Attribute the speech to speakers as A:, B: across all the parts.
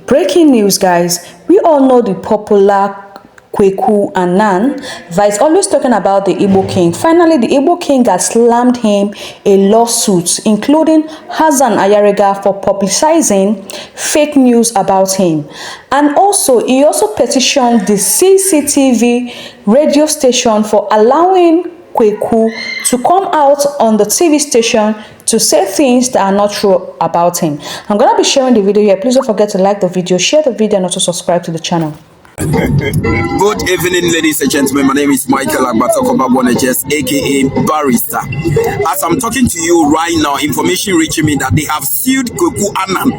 A: Breaking news, guys. We all know the popular Quu Anan that is always talking about the Igbo king. Finally, the Igbo king has slammed him a lawsuit, including AYARIGA for publicizing fake news about him. And also, he also petitioned the CCTV radio station for allowing Quu to come out on the TV station to say things that are not true about him. I'm going to be sharing the video here. Please don't forget to like the video, share the video, and also subscribe to the channel.
B: Good evening, ladies and gentlemen. My name is Michael Agbatokobabonejess, aka Barrister. As I'm talking to you right now, information reaching me that they have sued Quu Anan.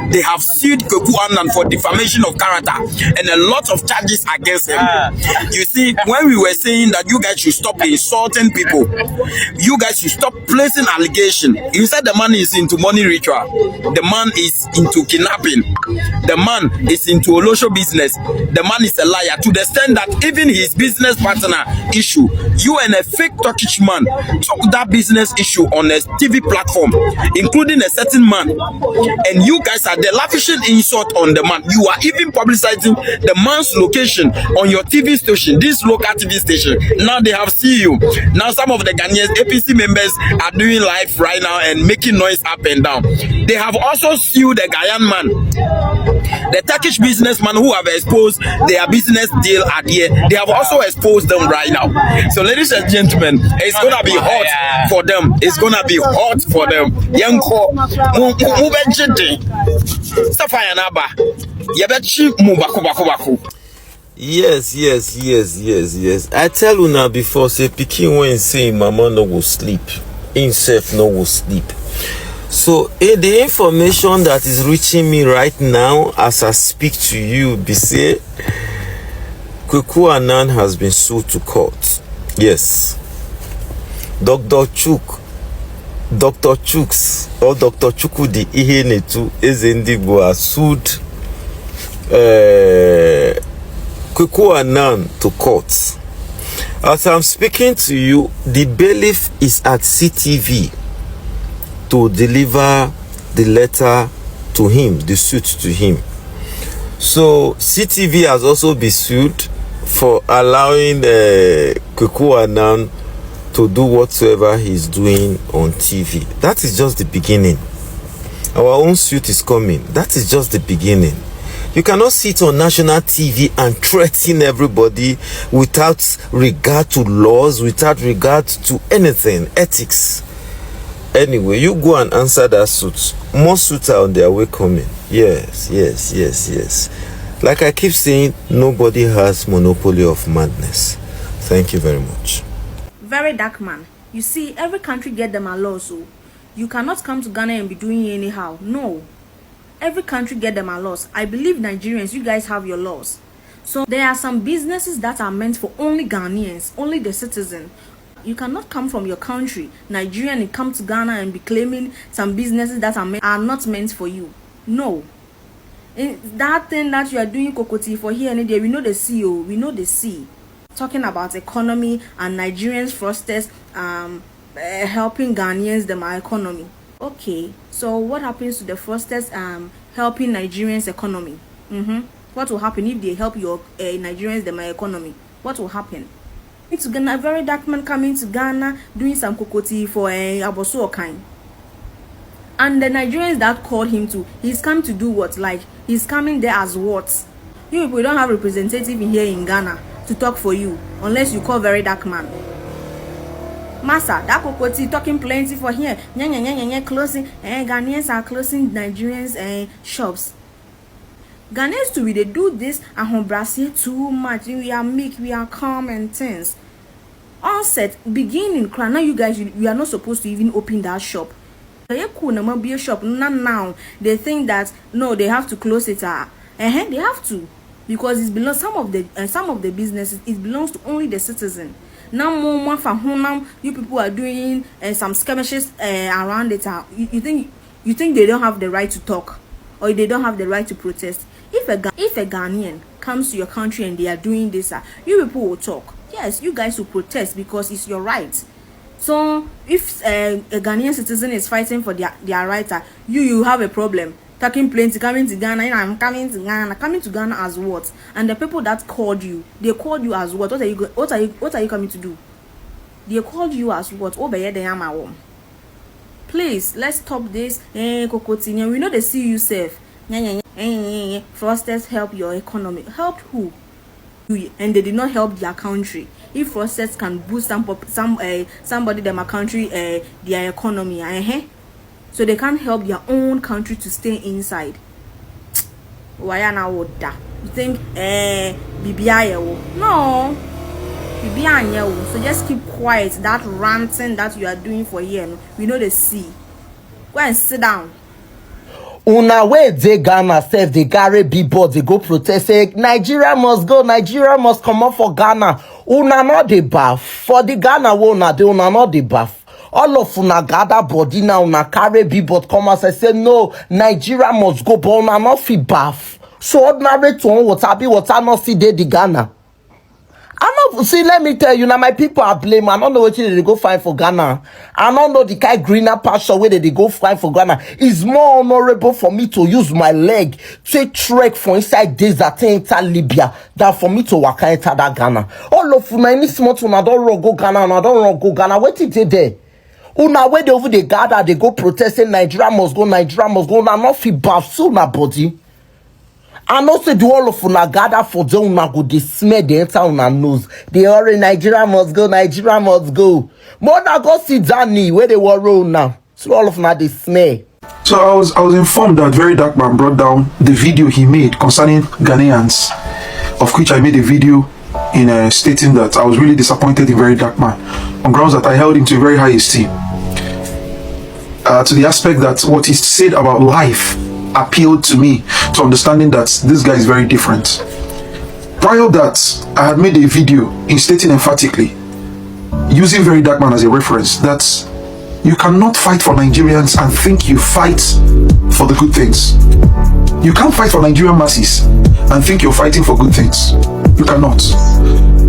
B: They have sued Quu Anan for defamation of character and a lot of charges against him. You see, when we were saying that you guys should stop insulting people, you guys should stop placing allegation. You said the man is into money ritual, the man is into kidnapping, the man is into olosho business. The man is a liar to the extent that even his business partner issue, you and a fake Turkish man took that business issue on a TV platform, including a certain man, and you guys are the lavishing insult on the man. You are even publicizing the man's location on your TV station, this local TV station. Now they have seen you. Now some of the Ghanaians APC members are doing live right now and making noise up and down. They have also sued the Ghanaian man, the Turkish businessman who have exposed their business deal at here. They have also exposed them right now. So ladies and gentlemen, it's gonna be hot for them. It's gonna be hot for them.
C: Yes. I tell you now before, say pikin when say mama no go sleep, himself no go sleep. So the information that is reaching me right now as I speak to you, be say Quu Anan has been sued to court. Yes. Dr. Chuks or Dr. Chukwudi Ihenetu Ezendigbo has sued Quu Anan to court. As I'm speaking to you, the bailiff is at CTV to deliver the letter to him, the suit to him. So CTV has also been sued for allowing Quu Anan to do whatsoever he's doing on TV. That is just the beginning. Our own suit is coming. That is just the beginning. You cannot sit on national TV and threaten everybody without regard to laws, without regard to anything, ethics. Anyway, you go and answer that suit. More suits are on their way coming. Yes. Like I keep saying, nobody has monopoly of madness. Thank you very much.
D: Very dark man. You see, every country get them a law, so you cannot come to Ghana and be doing it anyhow. No. Every country get them a laws. I believe Nigerians, you guys have your laws. So there are some businesses that are meant for only Ghanaians, only the citizen. You cannot come from your country, Nigeria, and come to Ghana and be claiming some businesses that are not meant for you. No. That thing that you are doing kokoti for here and there, we know the CEO, we know the C. Talking about economy and Nigerians fraudsters helping Ghanaians them our economy. Okay, so what happens to the fraudsters helping Nigerians economy? What will happen if they help your Nigerians them our economy? What will happen? It's Ghana, a very dark man coming to Ghana doing some kokoti for Aboso kind. And the Nigerians that called him to, he's come to do what? Like, he's coming there as what? You people don't have representative in here in Ghana to talk for you, unless you call very dark man. Massa, that kokoti talking plenty for here. Closing, Ghanaians are closing Nigerians shops. Ghanaians too, they do this and Brazil too much. We are meek, we are calm and tense. Onset, beginning, now you guys, you are not supposed to even open that shop. Be a shop. Now they think that no, they have to close it. They have to, because it belongs some of the businesses. It belongs to only the citizen. Now more from home. You people are doing some skirmishes around it. You think they don't have the right to talk, or they don't have the right to protest? If a Ghanaian comes to your country and they are doing this, you people will talk. Yes, you guys will protest because it's your right. So if a Ghanaian citizen is fighting for their right, you have a problem. taking planes, coming to Ghana, and I'm coming to Ghana. Coming to Ghana as what? And the people that called you, they called you as what? What are you coming to do? They called you as what? Please, let's stop this. We know they see you safe. Fraudsters help your economy. Help who? And they did not help their country. If fraudsters can boost somebody their country their economy, so they can't help their own country to stay inside. Why are now that? You think no, so just keep quiet. That ranting that you are doing for here, we know the see. Go and sit down.
E: Una way they Ghana self they carry billboards, they go protest, say Nigeria must go, Nigeria must come up for Ghana. Una not the bath for the Ghana una they una not the bath. All of una gather body now una carry billboard come and say no, Nigeria must go, but una not fit bath. So ordinary to water not see the Ghana. I know, see, let me tell you, now my people are blame. I don't know what they go find for Ghana. I don't know the kind greener pasture where they go find for Ghana. It's more honorable for me to use my leg to trek for inside desert enter Libya than for me to walk enter that Ghana. All of you, any small one, I don't go Ghana, and I don't go Ghana. What did they there? Una where they over the gather, they go protesting Nigeria must go, Nigeria must go. Now not feel bad, so na body. And also the all of una gather for them una go they smell the enter una nose. They already Nigeria must go, Nigeria must go. More than go see Danny where they were roll now. So all of una they smell.
F: So I was informed that Very Dark Man brought down the video he made concerning Ghanaians, of which I made a video in stating that I was really disappointed in Very Dark Man on grounds that I held him to a very high esteem. To the aspect that what he said about life appealed to me, to understanding that this guy is very different. Prior to that, I had made a video in stating emphatically, using Very Dark Man as a reference, that you cannot fight for Nigerians and think you fight for the good things. You can't fight for Nigerian masses and think you're fighting for good things. You cannot.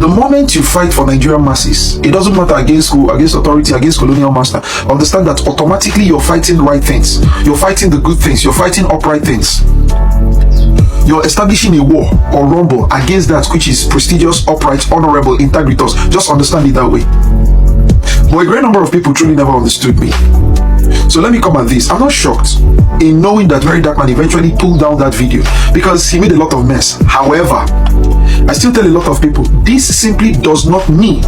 F: The moment you fight for Nigerian masses, it doesn't matter against who, against authority, against colonial master, understand that automatically you're fighting right things. You're fighting the good things. You're fighting upright things. You're establishing a war or rumble against that which is prestigious, upright, honorable, integritous. Just understand it that way. But a great number of people truly never understood me. So let me come at this. I'm not shocked in knowing that Very Dark Man eventually pulled down that video because he made a lot of mess. However, I still tell a lot of people, this simply does not mean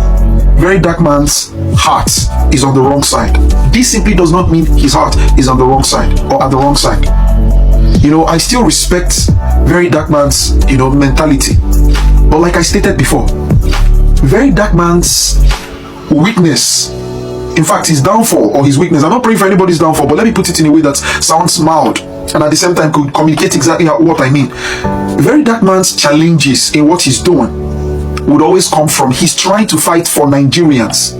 F: Very Dark Man's heart is on the wrong side. This simply does not mean his heart is on the wrong side or at the wrong side. You know, I still respect Very Dark Man's, mentality. But like I stated before, Very Dark Man's weakness, in fact his downfall or his weakness, I'm not praying for anybody's downfall, but let me put it in a way that sounds mild and at the same time could communicate exactly what I mean. Very Dark Man's challenges in what he's doing would always come from he's trying to fight for Nigerians.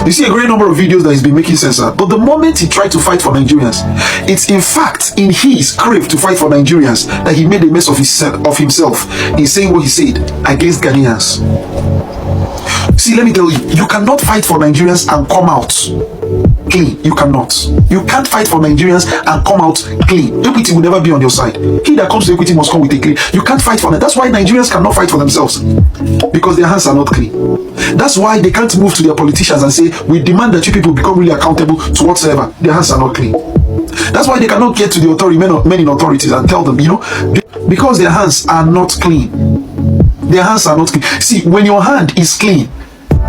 F: You see a great number of videos that he's been making sense of, but the moment he tried to fight for Nigerians, it's in fact in his crave to fight for Nigerians that he made a mess of himself in saying what he said against Ghanaians. See, let me tell you, you cannot fight for Nigerians and come out clean. You cannot. You can't fight for Nigerians and come out clean. Equity will never be on your side. He that comes to equity must come with a clean. You can't fight for them. That's why Nigerians cannot fight for themselves, because their hands are not clean. That's why they can't move to their politicians and say, we demand that you people become really accountable to whatsoever. Their hands are not clean. That's why they cannot get to the authority, men in authorities, and tell them, because their hands are not clean. Their hands are not clean. See, when your hand is clean,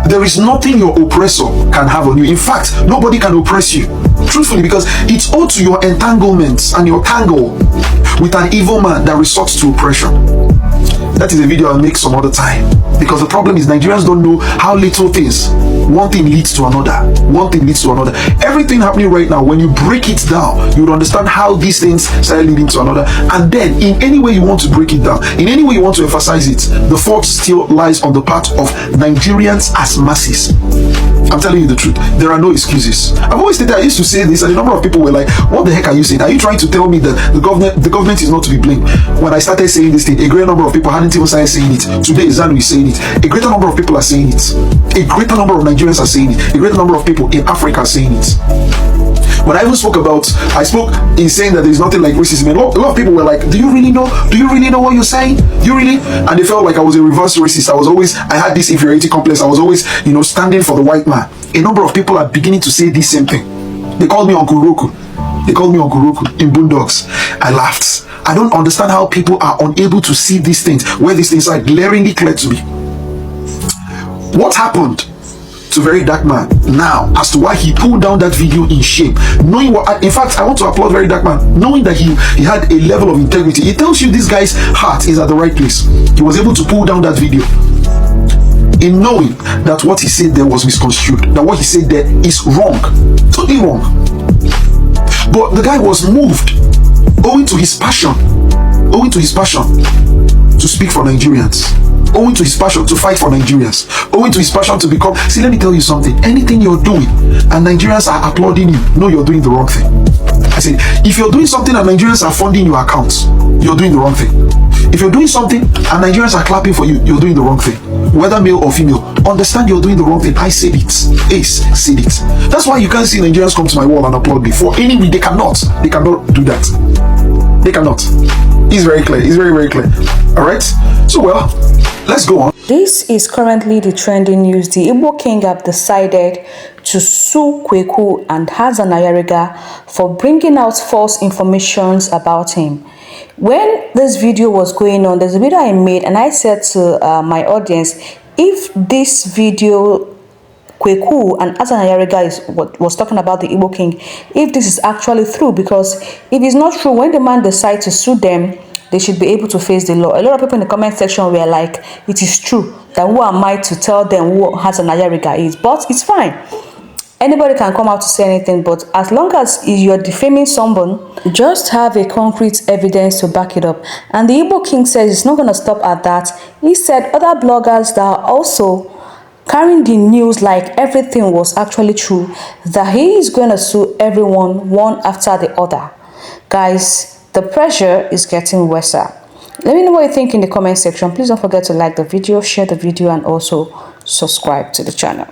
F: there is nothing your oppressor can have on you. In fact, nobody can oppress you. Truthfully, because it's owed to your entanglements and your tangle with an evil man that resorts to oppression. That is a video I'll make some other time. Because the problem is Nigerians don't know how little things, one thing leads to another. One thing leads to another. Everything happening right now, when you break it down, you would understand how these things start leading to another. And then, in any way you want to break it down, in any way you want to emphasize it, the fault still lies on the part of Nigerians as masses. I'm telling you the truth. There are no excuses. I've always stated, I used to say this, and a number of people were like, what the heck are you saying? Are you trying to tell me that the government is not to be blamed? When I started saying this thing, a great number of people hadn't even started saying it. Today, Zanu is saying it. A greater number of people are saying it. A greater number of Nigerians are saying it. A greater number of people in Africa are saying it. When I even spoke in saying that there's nothing like racism, and a lot of people were like, do you really know what you're saying? You really? And they felt like I was a reverse racist. I had this inferiority complex. I was always, standing for the white man. A number of people are beginning to say this same thing. They called me Uncle Roku. In Boondocks. I laughed. I don't understand how people are unable to see these things, where these things are glaringly clear to me. What happened to Very Dark Man now as to why he pulled down that video in shame, knowing what, in fact, I want to applaud Very Dark Man, knowing that he had a level of integrity. It tells you this guy's heart is at the right place. He was able to pull down that video in knowing that what he said there was misconstrued, that what he said there is wrong, totally wrong. But the guy was moved owing to his passion to speak for Nigerians, owing to his passion to fight for Nigerians, owing to his passion to become. See, let me tell you something. Anything you're doing and Nigerians are applauding you, know you're doing the wrong thing. I said, if you're doing something and Nigerians are funding your accounts, you're doing the wrong thing. If you're doing something and Nigerians are clapping for you, you're doing the wrong thing. Whether male or female, understand you're doing the wrong thing. I said it. Ace said it. That's why you can't see Nigerians come to my wall and applaud me for any reason. They cannot do that. They cannot. It's very clear. It's very, very clear. All right. So, well, let's go on.
A: This is currently the trending news. The Igbo king have decided to sue KWAKWU and AYARIGA for bringing out false information about him. When this video was going on, there's a video I made and I said to my audience, if this video KWAKWU and AYARIGA was talking about the Igbo king, if this is actually true, because if it's not true, when the man decides to sue them, they should be able to face the law. A lot of people in the comment section were like, it is true, that who am I to tell them who AYARIGA is? But it's fine. Anybody can come out to say anything, but as long as you're defaming someone, just have a concrete evidence to back it up. And the Igbo king says it's not going to stop at that. He said other bloggers that are also carrying the news like everything was actually true, that he is going to sue everyone one after the other. Guys, the pressure is getting worse. Let me know what you think in the comment section. Please don't forget to like the video, share the video, and also subscribe to the channel.